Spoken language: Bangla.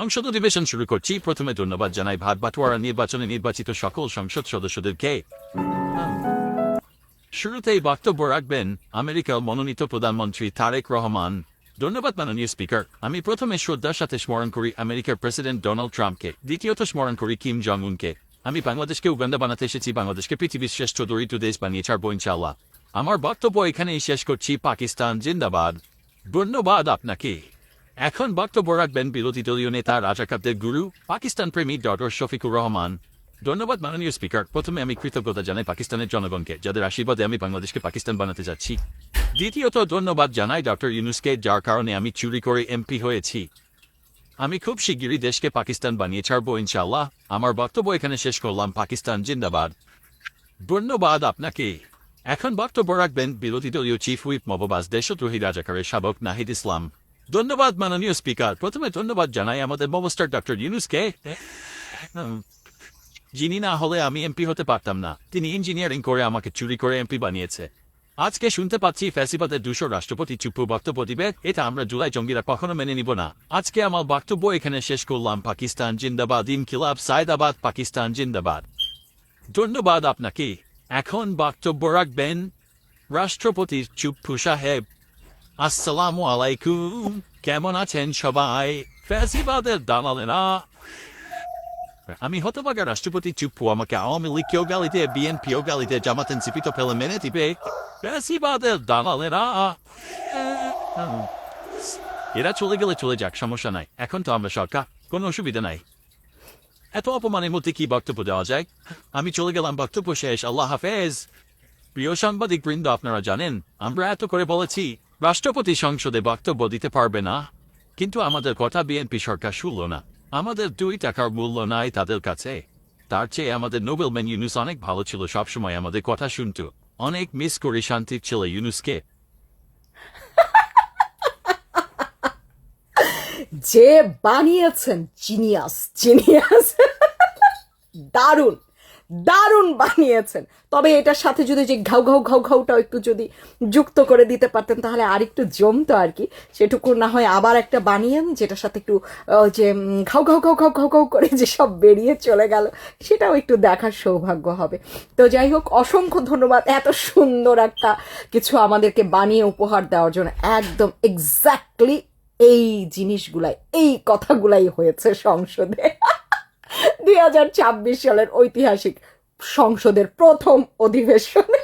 সংসদ অধিবেশন শুরু করছি। প্রথমে ধন্যবাদ জানাই ভাত বাটোয়ারা নির্বাচনে নির্বাচিত সকল সংসদ সদস্যদেরকে। শুরুতেই বক্তব্য রাখবেন আমেরিকার মনোনীত প্রধানমন্ত্রী তারেক রহমান। ধন্যবাদ মাননীয় স্পিকার। আমি প্রথমে শ্রদ্ধার সাথে স্মরণ করি আমেরিকার প্রেসিডেন্ট ডোনাল্ড ট্রাম্পকে, দ্বিতীয়ত স্মরণ করি কিম জং উনকে। আমি বাংলাদেশকে উগান্ডা বানাতে এসেছি, বাংলাদেশকে পৃথিবীর শ্রেষ্ঠ দরিদ্র দেশ বানিয়ে ছাড়বো ইনশাআল্লাহ। আমার বক্তব্য এখানেই শেষ করছি। পাকিস্তান জিন্দাবাদ। ধন্যবাদ আপনাকে। এখন বক্তব্য রাখবেন বিরোধী দলীয় নেতা রাজাকারদের গুরু পাকিস্তান প্রেমী ডক্টর শফিকুর রহমান। ধন্যবাদ মাননীয় স্পিকার। প্রথমে আমি কৃতজ্ঞতা জানাই পাকিস্তানের জনগণকে, যাদের আশীর্বাদে আমি বাংলাদেশকে পাকিস্তান বানাতে যাচ্ছি। দ্বিতীয়ত ধন্যবাদ জানাই ডক্টর ইউনুসকে, যার কারণে আমি চুরি করে এমপি হয়েছি। আমি খুব শিগগিরই দেশকে পাকিস্তান বানিয়ে ছাড়বো ইনশাআল্লাহ। আমার বক্তব্য এখানে শেষ করলাম। পাকিস্তান জিন্দাবাদ। ধন্যবাদ আপনাকে। এখন বক্তব্য রাখবেন বিরোধী দলীয় চিফ হুইপ মববাজ দেশদ্রোহী রাজাকারের শাবক নাহিদ ইসলাম। ধন্যবাদ মাননীয় স্পিকার। প্রথমে ধন্যবাদ জানাই আমাদের মবস্টার ডক্টর ইউনুসকে, যিনি না হলে আমি এমপি হতে পারতাম না। তিনি ইঞ্জিনিয়ারিং করে আমাকে চুরি করে এমপি বানিয়েছে। আজকে শুনতে পাচ্ছি ফ্যাসিবাদের 200 রাষ্ট্রপতি চুপ বক্তব্য দিবে। এটা আমরা জুলাই জঙ্গিরা কখনো মেনে নিব না। আজকে আমার বক্তব্য এখানে শেষ করলাম। পাকিস্তান জিন্দাবাদ। ইনকিলাব সায়দাবাদ। পাকিস্তান জিন্দাবাদ। ধন্যবাদ আপনাকে। এখন বক্তব্য রাখবেন রাষ্ট্রপতি চুপ্পু সাহেব। আসসালামু আলাইকুম। কেমন আছেন সবাই? ফ্যাসিবাদের দালালেরা। আমি হতভাগা রাষ্ট্রপতি চুপ্পু আমাকে আওয়ামী লীগকেও গালি দিয়ে, বিএনপিও গালি দিয়ে, জামাত এনসিপি তো পেলে মেনে দিবে। ফ্যাসিবাদের দালালেরা। এরা চলে গেলে চলে যাক, সমস্যা নাই। এখন তো আমরা সরকার, কোনো অসুবিধা নাই। এত অপমানের মধ্যে কি বক্তব্য দেওয়া যায়? আমি চলে গেলাম, বক্তব্য শেষ। আল্লাহ হাফেজ। প্রিয় সাংবাদিক বৃন্দ, আপনারা জানেন আমরা এত করে বলেছি রাষ্ট্রপতি সংসদে বক্তব্য দিতে পারবে না, কিন্তু আমাদের কথা বিএনপি সরকার শুনল না। আমাদের 2 টাকার মূল্য নাই তাদের কাছে। তার চেয়ে আমাদের নোবেলম্যান ইউনুস অনেক ভালো ছিল, সবসময় আমাদের কথা শুনতো। অনেক মিস করি শান্তির ছেলে ইউনুসকে। যে বানিয়েছেন জিনিয়াস, জিনিয়াস। দারুণ দারুণ বানিয়েছেন। তবে এটার সাথে যদি যে ঘাউ ঘাউ ঘাউ ঘাউটাও একটু যদি যুক্ত করে দিতে পারতেন তাহলে আর একটু জমতো আর কি। সেটুকু না হয় আবার একটা বানিয়েন যেটার সাথে একটু যে ঘাউ ঘাউ ঘাউ ঘাউ ঘাউ ঘাউ করে যে সব বেরিয়ে চলে গেল, সেটাও একটু দেখার সৌভাগ্য হবে। তো যাই হোক, অসংখ্য ধন্যবাদ এত সুন্দর একটা কিছু আমাদেরকে বানিয়ে উপহার দেওয়ার জন্য। একদম এক্স্যাক্টলি এই জিনিসগুলাই, এই কথাগুলাই হয়েছে সংসদে 2026 সালের ঐতিহাসিক সংসদের প্রথম অধিবেশনে।